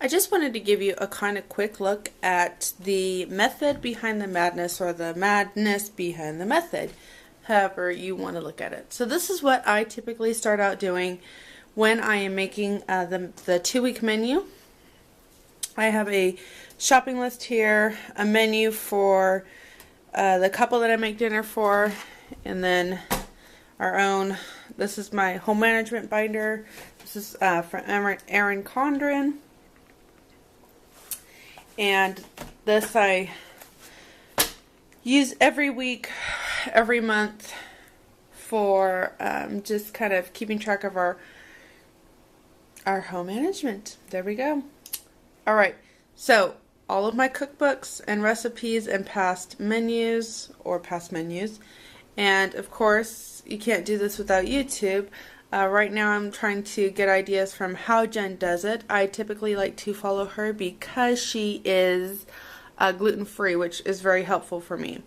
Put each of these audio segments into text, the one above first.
I just wanted to give you a kind of quick look at the method behind the madness, or the madness behind the method, however you want to look at it. So this is what I typically start out doing when I am making the 2-week menu. I have a shopping list here, a menu for the couple that I make dinner for, and then our own. This is my home management binder. This is from Erin Condren. And this I use every week, every month for just kind of keeping track of our home management. There we go. Alright, so all of my cookbooks and recipes and past menus, and of course you can't do this without YouTube. Right now I'm trying to get ideas from how Jen does it. I typically like to follow her because she is gluten-free, which is very helpful for me.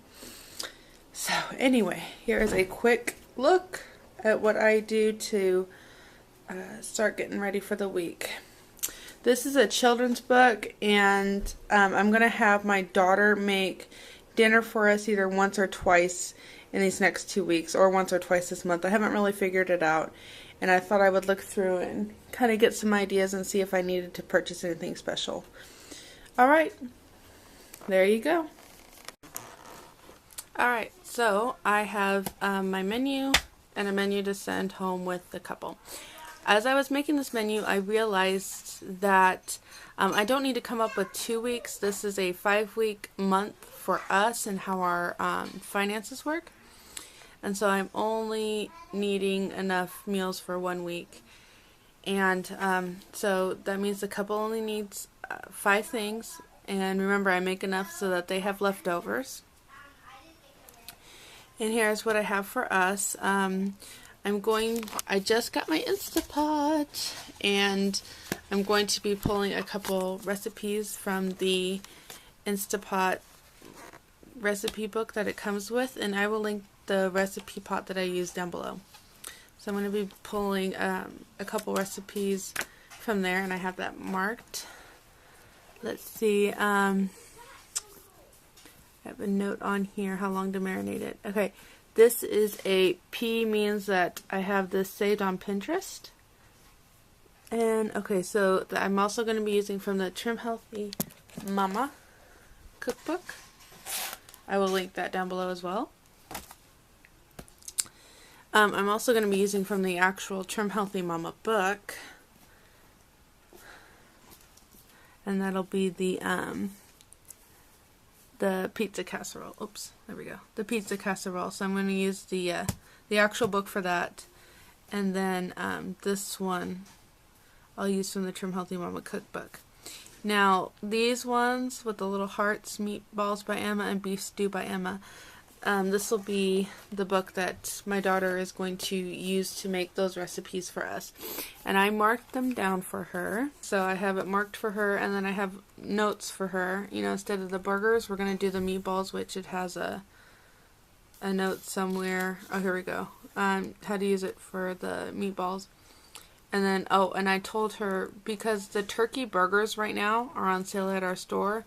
So anyway, here is a quick look at what I do to start getting ready for the week. This is a children's book, and I'm going to have my daughter make dinner for us either once or twice in these next 2 weeks, or once or twice this month. I haven't really figured it out, and I thought I would look through and kind of get some ideas and see if I needed to purchase anything special. Alright, there you go. Alright, so I have my menu and a menu to send home with the couple. As I was making this menu, I realized that I don't need to come up with 2 weeks. This is a 5-week month for us and how our finances work. And so I'm only needing enough meals for 1 week. And so that means the couple only needs 5 things. And remember, I make enough so that they have leftovers. And here's what I have for us. I just got my Instapot, and I'm going to be pulling a couple recipes from the Instapot recipe book that it comes with, and I will link the recipe pot that I use down below. So I'm going to be pulling a couple recipes from there, and I have that marked. Let's see, I have a note on here how long to marinate it. Okay, this is a P, means that I have this saved on Pinterest. And okay, so I'm also going to be using from the Trim Healthy Mama cookbook. I will link that down below as well. I'm also going to be using from the actual Trim Healthy Mama book. And that'll be the pizza casserole. Oops, there we go. The pizza casserole. So I'm going to use the actual book for that. And then this one I'll use from the Trim Healthy Mama cookbook. Now, these ones with the little hearts, Meatballs by Emma and Beef Stew by Emma, this will be the book that my daughter is going to use to make those recipes for us. And I marked them down for her. So I have it marked for her, and then I have notes for her. You know, instead of the burgers, we're going to do the meatballs, which it has a note somewhere. Oh, here we go. How to use it for the meatballs. And then, oh, and I told her, because the turkey burgers right now are on sale at our store,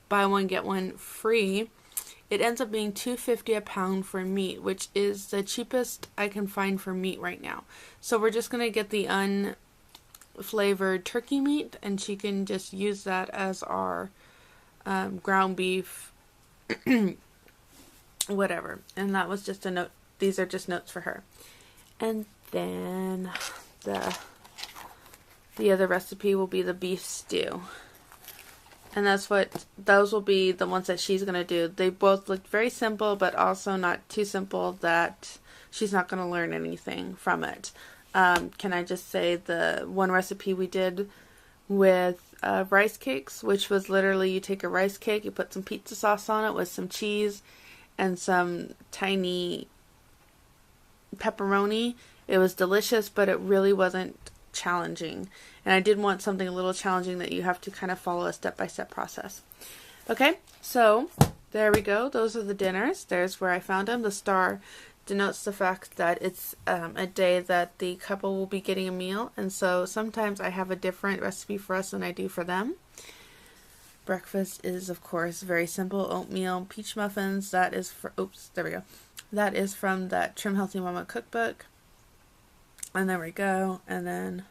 buy one, get one free, it ends up being $2.50 a pound for meat, which is the cheapest I can find for meat right now. So we're just going to get the unflavored turkey meat, and she can just use that as our ground beef, whatever. And that was just a note. These are just notes for her. And then the other recipe will be the beef stew. And those will be the ones that she's going to do. They both look very simple, but also not too simple that she's not going to learn anything from it. Can I just say the one recipe we did with rice cakes, which was literally you take a rice cake, you put some pizza sauce on it with some cheese and some tiny pepperoni. It was delicious, but it really wasn't challenging. And I did want something a little challenging that you have to kind of follow a step-by-step process. Okay, so there we go. Those are the dinners. There's where I found them. The star denotes the fact that it's a day that the couple will be getting a meal, and so sometimes I have a different recipe for us than I do for them. Breakfast is, of course, very simple: oatmeal, peach muffins. That is for, oops, there we go. That is from that Trim Healthy Mama cookbook. And there we go. And then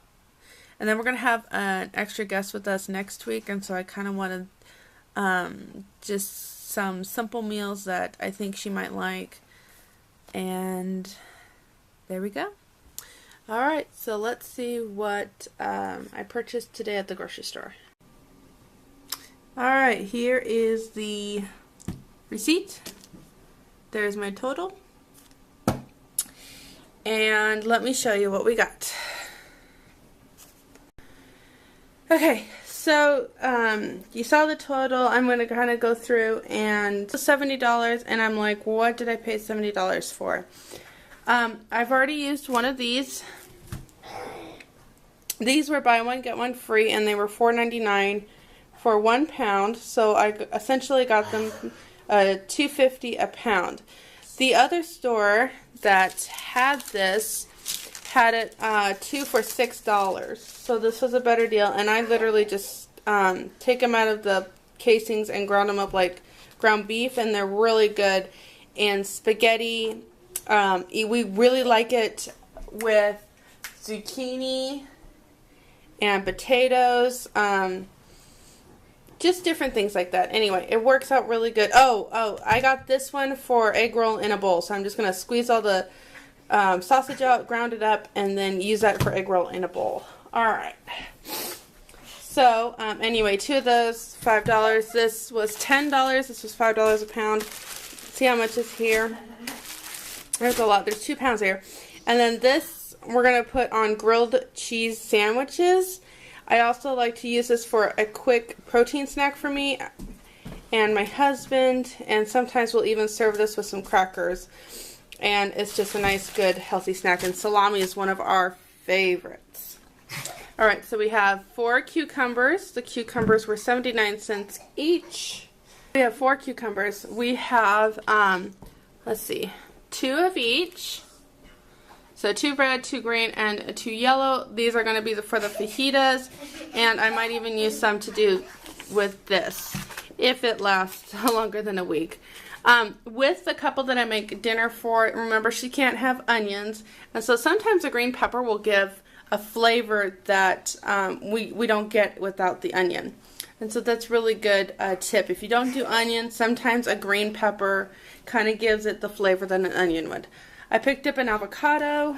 we're going to have an extra guest with us next week, and so I kind of wanted just some simple meals that I think she might like. And there we go. Alright, so let's see what I purchased today at the grocery store. Alright, here is the receipt. There's my total. And let me show you what we got. Okay, so you saw the total. I'm going to kind of go through, and $70, and I'm like, what did I pay $70 for? I've already used one of these. These were buy one get one free, and they were $4.99 for 1 pound, so I essentially got them $2.50 a pound. The other store that had this had it 2 for $6, so this was a better deal. And I literally just take them out of the casings and ground them up like ground beef, and they're really good. And spaghetti, we really like it with zucchini and potatoes, just different things like that. Anyway, it works out really good. Oh, I got this one for egg roll in a bowl, so I'm just going to squeeze all the sausage out, ground it up, and then use that for egg roll in a bowl. Alright. So, anyway, 2 of those, $5. This was $10. This was $5 a pound. See how much is here? There's a lot. There's 2 pounds here. And then this, we're going to put on grilled cheese sandwiches. I also like to use this for a quick protein snack for me and my husband, and sometimes we'll even serve this with some crackers. And it's just a nice, good, healthy snack. And salami is one of our favorites. Alright, so we have 4 cucumbers. The cucumbers were 79 cents each. We have 4 cucumbers. We have, let's see, 2 of each. So 2 red, 2 green, and 2 yellow. These are going to be for the fajitas. And I might even use some to do with this, if it lasts longer than a week. With the couple that I make dinner for, remember, she can't have onions, and so sometimes a green pepper will give a flavor that we don't get without the onion. And so that's really good tip. If you don't do onions, sometimes a green pepper kind of gives it the flavor that an onion would. I picked up an avocado.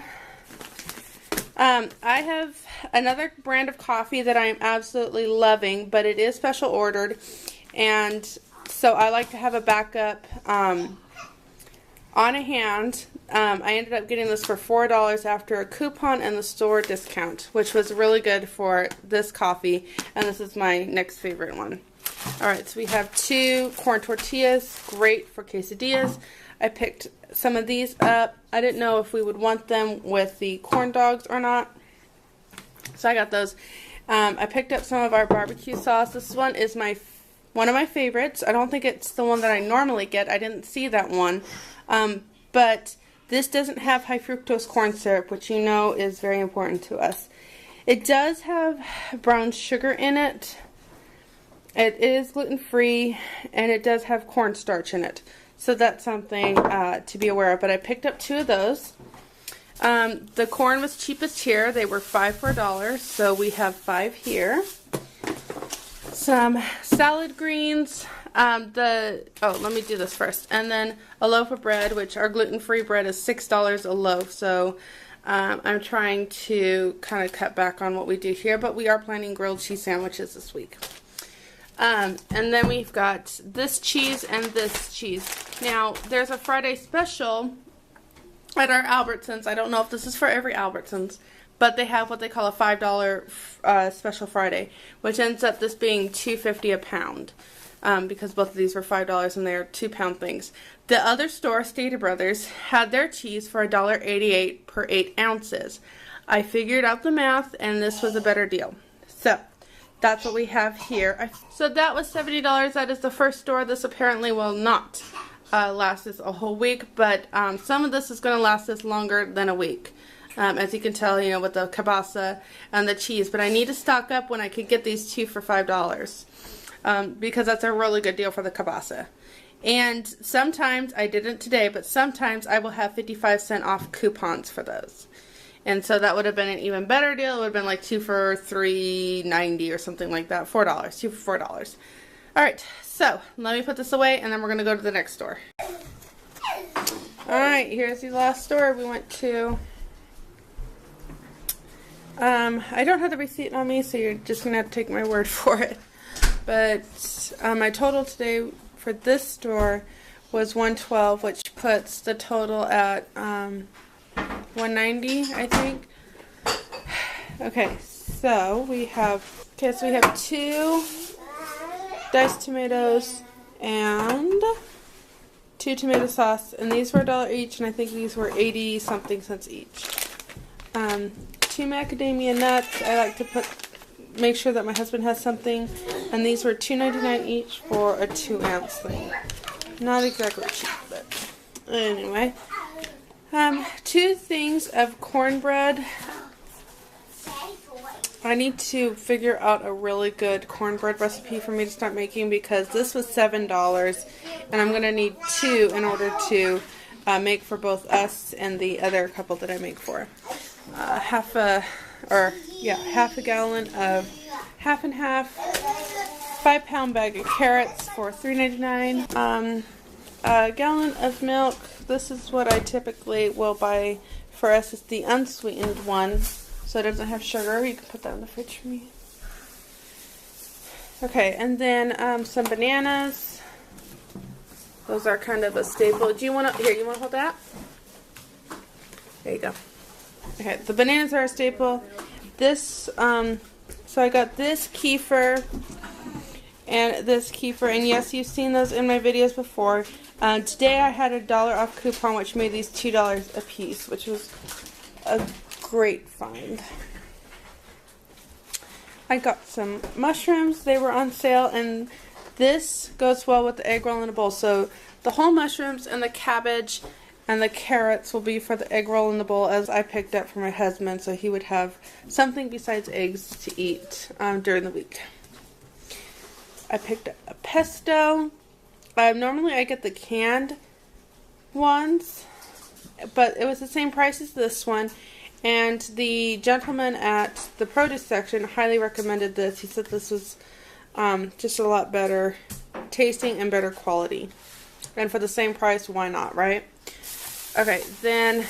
I have another brand of coffee that I am absolutely loving, but it is special ordered, and so I like to have a backup on a hand. I ended up getting this for $4 after a coupon and the store discount, which was really good for this coffee, and this is my next favorite one. Alright, so we have 2 corn tortillas, great for quesadillas. I picked some of these up. I didn't know if we would want them with the corn dogs or not, so I got those. I picked up some of our barbecue sauce. This one is one of my favorites. I don't think it's the one that I normally get. I didn't see that one. But this doesn't have high fructose corn syrup, which you know is very important to us. It does have brown sugar in it. It is gluten-free, and it does have cornstarch in it. So that's something to be aware of. But I picked up 2 of those. The corn was cheapest here. They were 5 for $1. So we have 5 here. Some salad greens. Let me do this first. And then a loaf of bread, which our gluten-free bread is $6 a loaf. So I'm trying to kind of cut back on what we do here. But we are planning grilled cheese sandwiches this week. And then we've got this cheese and this cheese. Now, there's a Friday special at our Albertsons. I don't know if this is for every Albertsons, but they have what they call a $5 special Friday, which ends up this being $2.50 a pound, because both of these were $5 and they're 2-pound things. The other store, Stater Brothers, had their cheese for $1.88 per 8 ounces. I figured out the math, and this was a better deal. So that's what we have here. So that was $70. That is the first store. This apparently will not last us a whole week, but some of this is going to last us longer than a week. As you can tell, you know, with the kielbasa and the cheese. But I need to stock up when I could get these two for $5. Because that's a really good deal for the kielbasa. And sometimes, I didn't today, but sometimes I will have 55-cent off coupons for those. And so that would have been an even better deal. It would have been like 2 for $3.90 or something like that. $4. 2 for $4. Alright, so let me put this away and then we're going to go to the next store. Alright, here's the last store we went to. I don't have the receipt on me, so you're just going to have to take my word for it. But my total today for this store was $112, which puts the total at $190, I think. Okay, so we have 2 diced tomatoes and 2 tomato sauce, and these were $1 each, and I think these were 80 something cents each. 2 macadamia nuts. I like to make sure that my husband has something, and these were $2.99 each for a 2-ounce thing. Not exactly cheap, but anyway. 2 things of cornbread. I need to figure out a really good cornbread recipe for me to start making, because this was $7 and I'm going to need 2 in order to make for both us and the other couple that I make for. Half a gallon of half and half, 5-pound bag of carrots for $3.99, a gallon of milk. This is what I typically will buy for us. It's the unsweetened one, so it doesn't have sugar. You can put that in the fridge for me. Okay, and then some bananas. Those are kind of a staple. Do you want to, you want to hold that? There you go. Okay, the bananas are a staple. This, so I got this kefir and this kefir, and yes, you've seen those in my videos before. Today I had a $1 off coupon, which made these $2 a piece, which was a great find. I got some mushrooms. They were on sale, and this goes well with the egg roll in a bowl. So the whole mushrooms and the cabbage and the carrots will be for the egg roll in the bowl, as I picked up for my husband, so he would have something besides eggs to eat during the week. I picked up a pesto. Normally I get the canned ones, but it was the same price as this one, and the gentleman at the produce section highly recommended this. He said this was just a lot better tasting and better quality. And for the same price, why not, right? Okay, then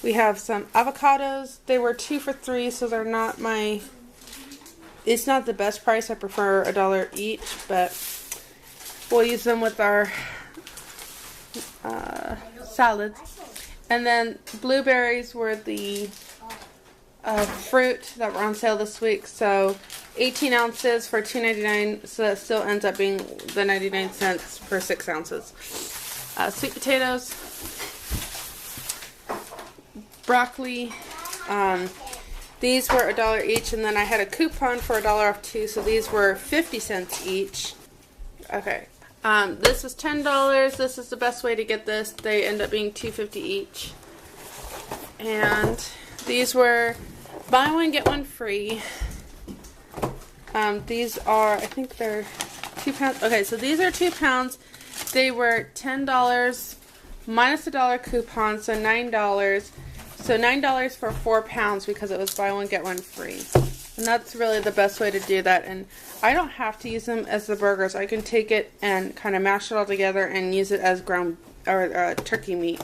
we have some avocados. They were 2 for $3, so they're not it's not the best price. I prefer $1 each, but we'll use them with our salads. And then blueberries were the fruit that were on sale this week, so 18 ounces for $2.99, so that still ends up being the 99 cents per 6 ounces. Sweet potatoes, broccoli, these were $1 each, and then I had a coupon for $1 off too, so these were 50 cents each. Okay, this was $10. This is the best way to get this. They end up being $2.50 each. And these were buy one get one free. These are, I think they're 2 pounds. Okay, so these are 2 pounds. They were $10 minus $1 coupon, so $9. So $9 for 4 pounds because it was buy one get one free. And that's really the best way to do that. And I don't have to use them as the burgers. I can take it and kind of mash it all together and use it as ground or turkey meat.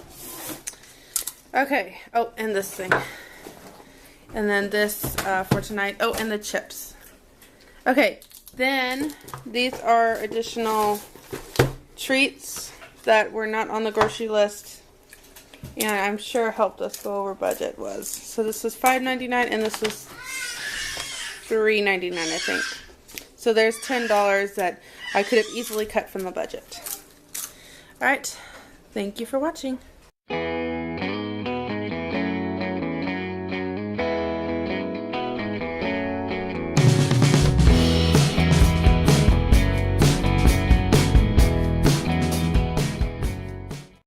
Okay. Oh, and this thing. And then this for tonight. Oh, and the chips. Okay. Then these are additional treats that were not on the grocery list. And I'm sure helped us go over budget was. So this was $5.99 and this was $3.99, I think. So there's $10 that I could have easily cut from the budget. Alright, thank you for watching.